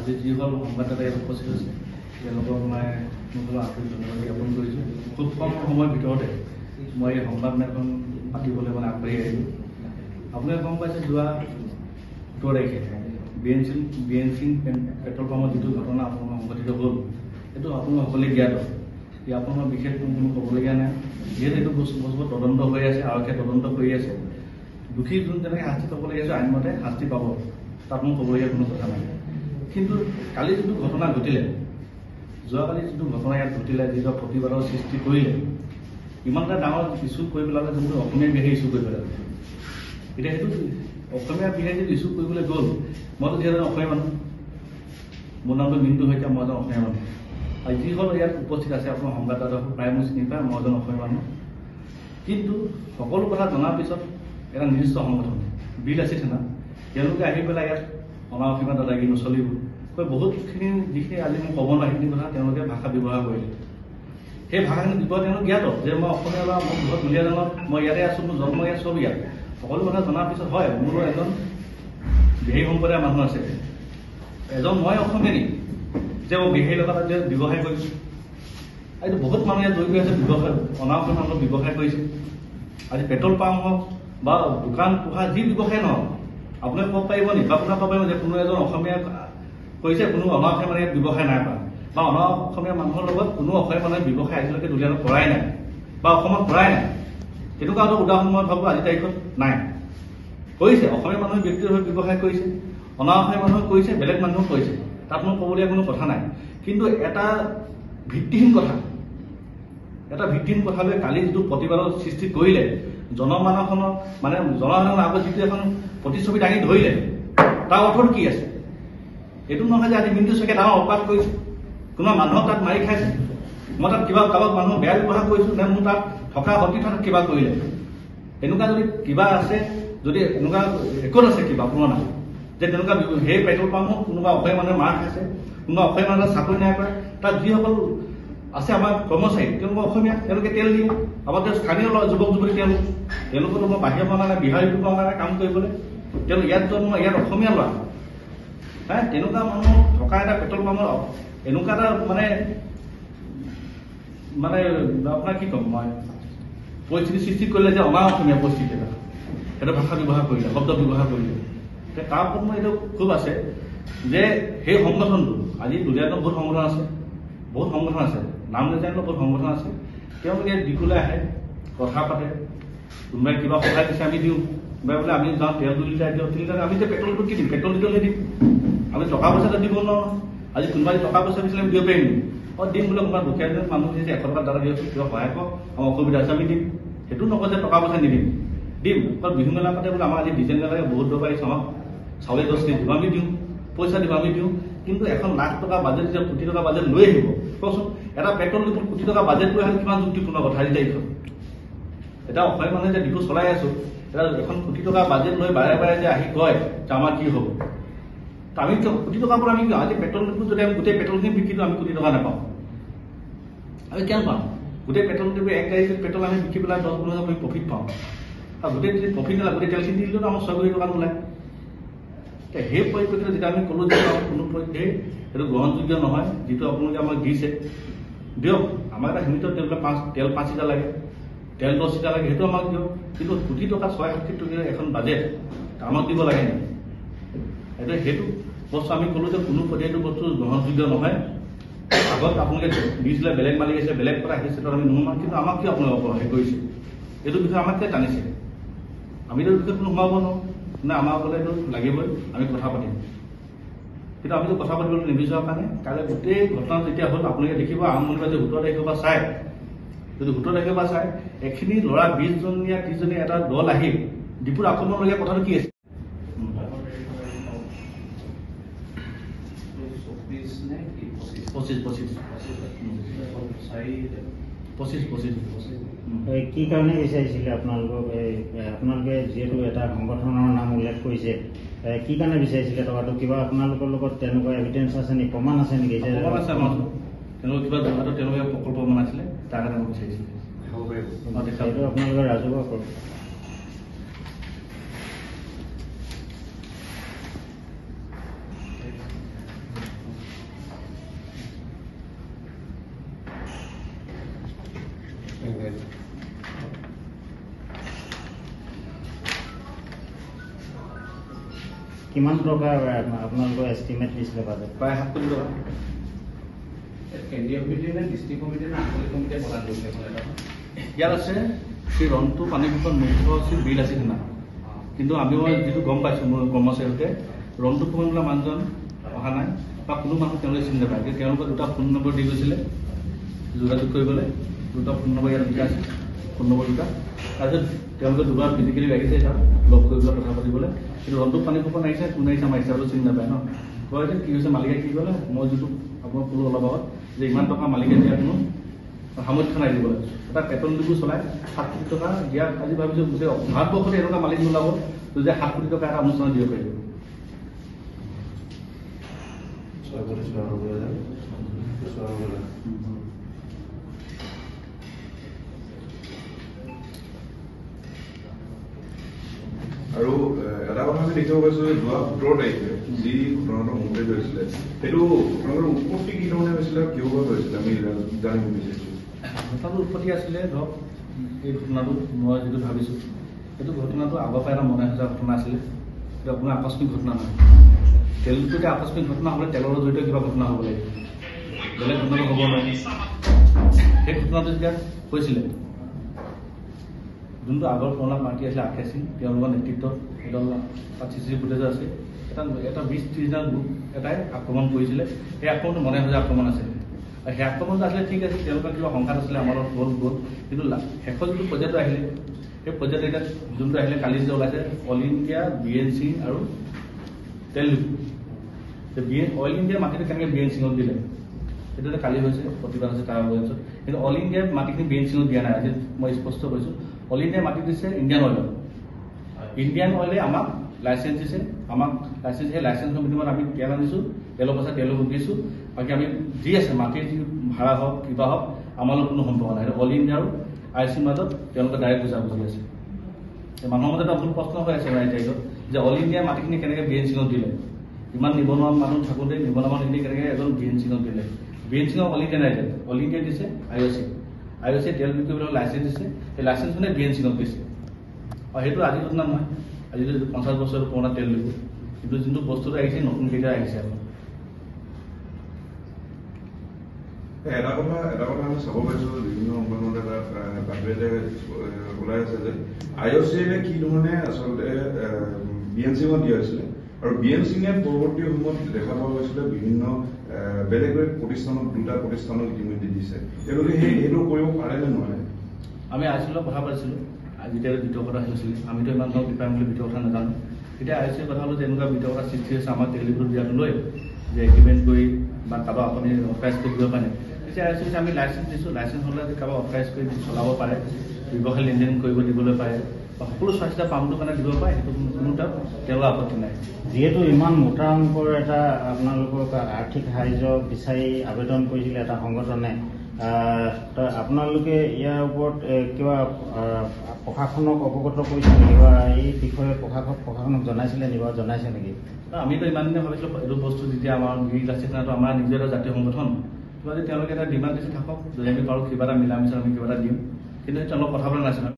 আজি যিসকল সংবাদদাতা ইয়াত উপস্থিত আছে তেওঁলোকক মই আন্তৰিক ধন্যবাদ জ্ঞাপন কৰিছোঁ। খুব কম সময়ৰ ভিতৰতে মই এই সংবাদমেলখন পাতিবলৈ আগবাঢ়ি আহিলোঁ। আপোনালোকে গম পাইছে যোৱা ১৭ তাৰিখে BNC পেট্ৰল পাম্পৰ যিটো ঘটনা আপোনালোকৰ সংঘটিত হ'ল সেইটো আপোনালোক সকলোৱে জ্ঞাত। আপোনালোকৰ বিশেষ কোনো ক'বলগীয়া নাই, যিহেতু এইটো বস্তু তদন্ত হৈ আছে, আৰক্ষীয়ে তদন্ত কৰি আছে। দোষী যোন যেনেকৈ শাস্তি পাবলগীয়া আছে আইনমতে শাস্তি পাব, তাত মোৰ ক'বলগীয়া কোনো কথা নাই। কিন্তু কালি যিটো ঘটনা ঘটিলে, যোৱাকালি যিটো ঘটনা ইয়াত ঘটিলে, যিটো প্ৰতিবাদৰ সৃষ্টি কৰিলে, ইমান এটা ডাঙৰ ইছ্যু কৰি পেলালে, যোনটো অসমীয়া বিহাৰী ইছ্যু কৰি পেলালে। এতিয়া সেইটো অসমীয়া বিহাৰী যদি ইছ্যু কৰিবলৈ গ'ল, মইতো যিহেতু অসমীয়া মানুহ, মোৰ নামটো মিণ্টু শইকীয়া, মই এজন অসমীয়া মানুহ। আৰু যিসকল ইয়াত উপস্থিত আছে আপোনাৰ সংবাদদাতা প্ৰায় মোৰ চিনি পায়, মই এজন অসমীয়া মানুহ। কিন্তু সকলো কথা জনাৰ পিছত এটা নিৰ্দিষ্ট সংগঠন বিল আছে না, তেওঁলোকে আহি পেলাই ইয়াত অনাঅসীমা দাদাগিৰি নচলিব কৈ বহুতখিনি যিখিনি আজি মই ক'ব নোৱাৰা সেইখিনি কথা তেওঁলোকে ভাষা ব্যৱহাৰ কৰিলে। সেই ভাষাখিনি দিব তেওঁলোক জ্ঞাত যে মই অসমীয়া ল'ৰা, মই ঘৰত দুলীয়াজানত, মই ইয়াতে আছোঁ, মোৰ জন্ম ইয়াত, চব ইয়াত। সকলো কথা জনাৰ পিছত হয় মোৰো এজন বিহাৰী সম্প্ৰদায়ৰ মানুহ আছে, এজন মই অসমীয়া নেকি যে মই বিহাৰীৰ লগত যে ব্যৱসায় কৰিছোঁ। এইটো বহুত মানুহ ইয়াত জড়িত আছে ব্যৱসায়, অনাঅসমীয়া মানুহ ব্যৱসায় কৰিছে। আজি পেট্ৰল পাম্প হওক বা দোকান পোহা যি ব্যৱসায় নহওক, আপোনাক ক'ব পাৰিব নেকি বা আপোনাক ক'ব পাৰিব যে কোনো এজন অসমীয়া কৈছে কোনো অনাঅসমীয়া মানুহে ব্যৱসায় নাই কৰা, বা অনাঅসমীয়া মানুহৰ লগত কোনো অসমীয়া মানুহে ব্যৱসায় আজিলৈকে দুলীয়াজানত কৰাই নাই বা অসমত কৰাই নাই। তেনেকুৱা এটা উদাহৰণ মই ভাবোঁ আজিৰ তাৰিখত নাই। কৰিছে অসমীয়া মানুহে ব্যক্তিগতভাৱে ব্যৱসায় কৰিছে, অনাঅসমীয়া মানুহে কৰিছে, বেলেগ মানুহেও কৰিছে, তাত মোৰ ক'বলগীয়া কোনো কথা নাই। কিন্তু এটা ভিত্তিহীন কথালৈ কালি যিটো প্ৰতিবাদৰ সৃষ্টি কৰিলে, জনমানসনৰ জনসাধাৰণৰ আগত যিটো এখন প্ৰতিচ্ছবি দাঙি ধৰিলে, তাৰ অৰ্থটো কি আছে? এইটো নহয় যে আজি মিণ্টু শইকীয়াই ডাঙৰ অপৰাধ কৰিছে, কোনোবা মানুহক তাত মাৰি খাইছে, মই তাত কিবা কাৰোবাক মানুহক বেয়া ব্যৱহাৰ কৰিছোঁ, নে মোৰ তাত থকা সতি তাত কিবা কৰিলে। এনেকুৱা যদি কিবা আছে, যদি এনেকুৱা ৰেকৰ্ড আছে কিবা পুৰণা যে তেনেকুৱা সেই পেট্ৰল পাম্পত কোনোবা অসমীয়া মানুহে মাৰ খাইছে, কোনোবা অসমীয়া মানুহে চাকৰি নাই কৰে, তাত যিসকল আছে আমাৰ কৰ্মচাৰী তেওঁলোকে অসমীয়া, তেওঁলোকে তেল দিয়ে। আমাৰ স্থানীয় যুৱক যুৱতী তেওঁলোকতো মই বাহিৰৰ পৰা নাই, বিহাৰী পৰা নাই কাম কৰিবলৈ, তেওঁলোক ইয়াত জন্ম, ইয়াত অসমীয়া ল'ৰা। তেনেকুৱা মানুহ থকা এটা পেট্ৰল পাম্পৰ এনেকুৱা এটা আপোনাৰ কি ক'ম মই, পৰিস্থিতি সৃষ্টি কৰিলে যে অনাঅসমীয়া পৰিস্থিতি এটা, সেইটো ভাষা ব্যৱহাৰ কৰিলে, শব্দ ব্যৱহাৰ কৰিলে। তাৰ ওপৰত মোৰ এইটো খুব আছে যে সেই সংগঠনটো আজি দুলীয়াজানত বহুত সংগঠন আছে, নাম নেজানিলেও বহুত সংগঠন আছে। তেওঁলোকে দিবলৈ আহে, কথা পাতে, কোনোবাই কিবা সহায় দিছে আমি দিওঁ, কোনোবাই বোলে আমি যাওঁ তেল 2 লিটাৰ দিওঁ, 3 লিটাৰ আমি যে পেট্ৰলটো কি দিম, পেট্ৰল দিবলৈ দিম, আমি টকা পইচাটো দিব নোৱাৰোঁ। আজি কোনোবাই টকা পইচা দিছিলে আমি দিব পাৰিম, দিম বোলে কোনোবা দুখীয়া মানুহ দিছে 100 টকা দাদা দিয়ক, কিবা সহায় কৰক, আমাৰ অসুবিধা আছে আমি দিম। সেইটো নকয় যে টকা পইচা নিদিম, দিম। বিহু মেলা পাতে বোলে আমাৰ আজি ডিজাইন লাগে বহুত দৰকাৰী, আমাক চাউলে 10 কেজি দিব, আমি দিওঁ, পইচা দিব আমি দিওঁ। কিন্তু এখন লাখ টকা বাজেট, যেতিয়া কোটি টকা বাজেট লৈ আহিব, কওকচোন এটা পেট্ৰল ডিপোত কোটি টকা বাজেট লৈ আহিলে কিমান যুক্তিপূৰ্ণ কথা আজি তাৰিখত? এটা অসমীয়া মানুহে যে ডিপো চলাই আছো, এটা এখন কোটি টকা বাজেট লৈ বাৰে বাৰে যে আহি কয় যে আমাৰ কি হ'ব? আমি কোটি টকাৰ পৰা আমি আজি পেট্ৰল ডিপো যদি আমি গোটেই পেট্ৰলখিনি বিক্ৰী দিওঁ, আমি কোটি টকা নাপাওঁ। আমি কেন পাম? গোটেই পেট্ৰল ডিপো এক গাড়ী পেট্ৰল আমি বিক্ৰী পেলাই 10-15 আমি প্ৰফিট পাওঁ। আৰু গোটেই যদি প্ৰফিট নালাগে, গোটেই তেলখিনি দি দিলেও আমাৰ 6 কোটি টকা নোলায়। সেই পৰিপ্ৰেক্ষিতত যেতিয়া আমি ক'লোঁ যে কোনো পক্ষেই সেইটো গ্ৰহণযোগ্য নহয়, যিটো আপোনালোকে আমাক দিছে দিয়ক, আমাক এটা সীমিত তেল 5 লিটাৰ লাগে, তেল 10 লিটাৰ লাগে, সেইটো আমাক দিয়ক। কিন্তু কোটি টকা 6-7 টকীয়া এখন বাজেট আমাক দিব লাগে নেকি? এতিয়া সেইটো বস্তু আমি ক'লোঁ যে কোনো পৰ্যায়টো বস্তু গ্ৰহণযোগ্য নহয়। আগত আপোনালোকে দিছিলে, বেলেগ মালিক আছে, বেলেগ কথা আহিছে, আমি নোসোমাওঁ। কিন্তু আমাক কিয় আপোনালোকে হেৰি কৰিছে, এইটো বিষয়ে আমাক কিয় টানিছে? আমিতো এইটো বিষয়ে কোনো সোমাব নোৱাৰোঁ, নে আমাৰ বোলে এইটো লাগিবই, আমি কথা পাতিম। কিন্তু আমিতো কথা পাতিবলৈ নিবিচাৰৰ কাৰণে কাইলৈ গোটেই ঘটনা যেতিয়া হ'ল আপোনালোকে দেখিব, আৰম্ভণিৰ পৰা যে 17 তাৰিখৰ পৰা চাই, যদি 17 তাৰিখৰ পৰা চাই এখিনি ল'ৰা 20জনীয়া 30জনীয়া এটা দল আহি ডিপুত আক্ৰমণলগীয়া কথাটো কি আছে? কি কাৰণে বিচাৰিছিলে আপোনালোকক? আপোনালোকে যিহেতু এটা সংগঠনৰ নাম উল্লেখ কৰিছে, কি কাৰণে বিচাৰিছিলে টকাটো? কিবা আপোনালোকৰ লগত তেনেকুৱা এভিডেঞ্চ আছে নেকি, প্ৰমাণ আছে নেকি? তেওঁলোকে কিবা জনাটো তেওঁলোকে প্ৰকল্প বনাইছিলে, তাৰ কাৰণে মই বিচাৰিছিলে। সেইটো আপোনালোকে ৰাজহুৱা কৰক। কিমান টকা আপোনালোকৰ এষ্টিমেট দিছিলে বাজেট? প্ৰায় 7 কোটি টকা। কেন্দ্ৰীয় কমিটি নে ডিষ্ট্ৰিক্ট কমিটি নে আঞ্চলিক কমিটিয়ে প্ৰদান কৰিছে? ইয়াত আছে শ্ৰী ৰন্টু পানী ফুকন মুখ্য সচিব বিল আছিল না, কিন্তু আমি যিটো গম পাইছোঁ মোৰ কৰ্মচাৰীতে ৰন্টু ফুকন বোলা মানুহজন অহা নাই বা কোনো মানুহ তেওঁলোকে চিনি নাপায়। কিন্তু তেওঁলোকে 2টা ফোন নম্বৰ দি গৈছিলে যোগাযোগ কৰিবলৈ, 2টা ফোন নম্বৰ ইয়াত লিখা আছে, ফোন নম্বৰ 2টা। তাৰপিছত তেওঁলোকে 2বাৰ ফিজিকেলি আহিছে তাত লগ কৰিবলৈ কথা পাতিবলৈ, কিন্তু ৰন্টু পানী ফুকন আহিছে, কোন আহিছে আমাৰ হিচাপটো চিনি নাপায় ন। কয় যে কি হৈছে, মালিকে কি ক'লে, মই যিটো আপোনাক ক'লো অলপ আগত যে ইমান টকা মালিকে দিয়া কোনো সামৰ্থ্য নাই দিব লাগে। এটা পেট্ৰল ডিপু চলাই 7 কোটি টকা দিয়া, আজি ভাবিছোঁ গোটেই ভাৰতবৰ্ষতে এনেকুৱা মালিক নোলাব যে 7 কোটি টকা এটা অনুষ্ঠানত দিব পাৰিব। আৰু এটা কথা আমি দেখিব পাইছোঁ যে যোৱা 17 তাৰিখে যি ঘটনাটো সংঘটিত হৈছিলে সেইটো ঘটনাটোৰ উৎপত্তি কি ধৰণে হৈছিলে, কিয় হৈছিলে, আমি জানিব বিচাৰিছোঁ। ঘটনাটোৰ উৎপত্তি আছিলে ধৰক এই ঘটনাটো মই যিটো ভাবিছোঁ সেইটো ঘটনাটো আগৰ পৰা এটা মনে সজা ঘটনা আছিলে, সেইটো আপোনাৰ আকস্মিক ঘটনা নহয়। তেলটো এতিয়া আকস্মিক ঘটনা হ'লে তেলৰ জড়িত কিবা ঘটনা হ'ব লাগিব, বেলেগ ঘটনাটো হ'ব নোৱাৰে। সেই ঘটনাটো যেতিয়া হৈছিলে, যোনটো আগৰ পুৰণা পাৰ্টি আছিলে আখে সিং, তেওঁলোকৰ নেতৃত্বত এডল তাত CCTV ফুটেজো আছে, এটা 20-30জন গ্ৰুপ এটাই আক্ৰমণ কৰিছিলে। সেই আক্ৰমণটো মনে সজা আক্ৰমণ আছিলে। সেই আক্ৰমণটো আছিলে ঠিক আছে, তেওঁলোকৰ কিবা সংঘাত আছিলে, আমাৰ লগত গ'ল, কিন্তু শেষত যিটো পৰ্যায়টো আহিলে সেই পৰ্যায়টো এতিয়া যোনটো আহিলে কালি যে ওলাইছে অল ইণ্ডিয়া BNC আৰু তেল ডিপু। অইল ইণ্ডিয়াৰ মাটিটো কেনেকৈ BNC দিলে সেইটো এটা কালি হৈছে, প্ৰতিবাদ হৈছে তাৰ অভিযোগত। কিন্তু অল ইণ্ডিয়াৰ মাটিখিনি BNC দিয়া নাই। আজি মই স্পষ্ট কৰিছোঁ, অল ইণ্ডিয়াৰ মাটি দিছে ইণ্ডিয়ান অইলত। ইণ্ডিয়ান অইলে আমাক লাইচেঞ্চ দিছে, সেই লাইচেঞ্চৰ বিনিময়ত আমি তেল আনিছোঁ, তেলৰ পইচা তেলো দিছোঁ। বাকী আমি যি আছে মাটিৰ যি ভাড়া হওক কিবা হওক আমাৰ লগত কোনো সম্পৰ্ক নাই। অল ইণ্ডিয়া আৰু IOCৰ মাজত তেওঁলোকে ডাইৰেক্ট বুজাবুজি আছে। মানুহৰ মাজত এটা ভুল প্ৰশ্ন হৈ আছে ৰাইটাইজত যে অল ইণ্ডিয়াৰ মাটিখিনি কেনেকৈ BNC দিলে, ইমান নিবনুৱা মানুহ থাকোঁতে নিবনুৱা মানুহখিনি কেনেকৈ এজন BNC দিলে। BNC অল ইণ্ডিয়া নাই, অল ইণ্ডিয়া দিছে IOC তেল বিক্ৰী কৰিবলৈ লাইচেঞ্চ দিছে, সেই লাইচেঞ্চখনে BNC দিছে। আৰু সেইটো আজিৰ ঘটনা নহয়, আজি 50 বছৰ পুৰণা তেল ডিপু, কিন্তু যোনটো বস্তুটো আহিছে নতুন কেইটা আহিছে। এটা কথা আমি চাব পাইছোঁ বিভিন্ন সংবাদত এটা বাতৰিতে ওলাই আছে যে IOCয়ে কি ধৰণে আচলতে BNC দিয়া হৈছিলে, আৰু BNC পৰৱৰ্তী সময়ত দেখা পোৱা গৈছিলে বিভিন্ন বেলেগ বেলেগ প্ৰতিষ্ঠানক 2টা প্ৰতিষ্ঠানক ইতিমধ্যে দিছে। তেওঁলোকে সেইটো কৰিব পাৰে নে নোৱাৰে? আমি IOCৰ কথা পাতিছিলোঁ, যেতিয়া ভিতৰৰ কথা হৈছিলে আমিতো ইমান ধৰক ডিপাৰ্টমেণ্টৰ ভিতৰৰ কথা নাজানো। এতিয়া IOCৰ কথা হ'লো যে এনেকুৱা ভিতৰৰ কথা সৃষ্টি হৈছে আমাৰ তেল ডিপুত দিয়াটো লৈ যে এগ্ৰিমেণ্ট কৰি বা কাৰোবাক আপুনি অথৰাইজ কৰি দিব পাৰে। তেতিয়া IOC আমি লাইচেঞ্চ দিছোঁ, লাইচেঞ্চ হ'লে কাৰোবাক অথৰাইজ কৰি চলাব পাৰে, ব্যৱসায় লেনদেন কৰিব দিবলৈ পাৰে বা সকলো স্বাস্থ্য পাম্পটোৰ কাৰণে দিব পাৰে, সেইটো কোনো তেওঁলোকৰ আপত্তি নাই। যিহেতু ইমান মোটা অংকৰ এটা আপোনালোকক আৰ্থিক সাহায্য বিচাৰি আবেদন কৰিছিলে এটা সংগঠনে, আপোনালোকে ইয়াৰ ওপৰত কিবা প্ৰশাসনক অৱগত কৰিছে নেকি বা এই বিষয়ে প্ৰশাসনক জনাইছিলে নেকি বা জনাইছে নেকি? আমিতো ইমান দিনে ভাবিছিলোঁ এইটো বস্তু যেতিয়া আমাৰ গিৰিজ আছে কাৰণেতো আমাৰ নিজৰ এটা জাতীয় সংগঠন, যদি তেওঁলোকে এটা ডিমাণ্ড দিছে থাকক, যদি আমি পাৰোঁ কিবা এটা মিলা মিছা আমি কিবা এটা দিম, কিন্তু তেওঁলোকক কথা পতা নাছিলে।